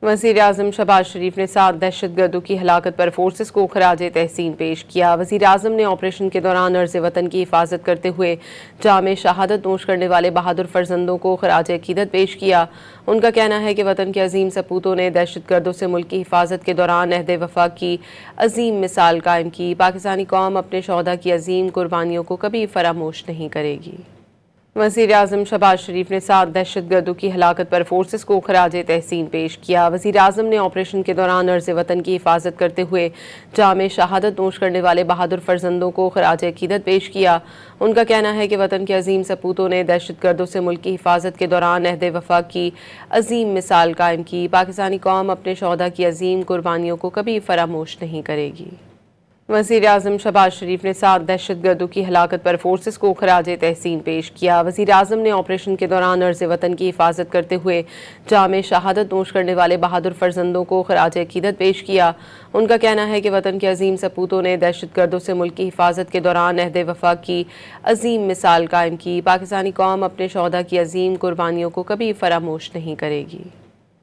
वज़ीर-ए-आज़म शहबाज शरीफ ने 7 दहशतगर्दों की हलाकत पर फोर्सेस को खराज तहसीन पेश किया। वज़ीर-ए-आज़म ने ऑपरेशन के दौरान अर्ज़ वतन की हिफाजत करते हुए जामे शहादत नोश करने वाले बहादुर फर्जंदों को खराज अकीदत पेश किया। उनका कहना है कि वतन के अजीम सपूतों ने दहशतगर्दों से मुल्क की हिफाजत के दौरान अहद वफा की अजीम मिसाल कायम की। पाकिस्तानी कौम अपने शोहदा की अजीम कुर्बानियों को कभी फरामोश नहीं करेगी। वज़ीर-ए-आज़म शहबाज शरीफ ने 7 दहशतगर्दों की हलाकत पर फोर्सेस को खराज तहसीन पेश किया। वज़ीर-ए-आज़म ने ऑपरेशन के दौरान अर्ज़ वतन की हिफाजत करते हुए जामे शहादत नोश करने वाले बहादुर फर्जंदों को खराज अकीदत पेश किया। उनका कहना है कि वतन के अजीम सपूतों ने दहशतगर्दों से मुल्क की हिफाजत के दौरान अहद वफा की अजीम मिसाल कायम की। पाकिस्तानी कौम अपने शोहदा की अजीम कुर्बानियों को कभी फरामोश नहीं करेगी। वज़ीर-ए-आज़म शहबाज शरीफ ने 7 दहशतगर्दों की हलाकत पर फोर्सेस को खराज तहसीन पेश किया। वज़ीर-ए-आज़म ने ऑपरेशन के दौरान अर्ज़ वतन की हिफाजत करते हुए जामे शहादत नोश करने वाले बहादुर फर्जंदों को खराज अकीदत पेश किया। उनका कहना है कि वतन के अजीम सपूतों ने दहशतगर्दों से मुल्क की हिफाजत के दौरान अहद वफा की अजीम मिसाल कायम की। पाकिस्तानी कौम अपने शोहदा की अजीम कुर्बानियों को कभी फरामोश नहीं करेगी।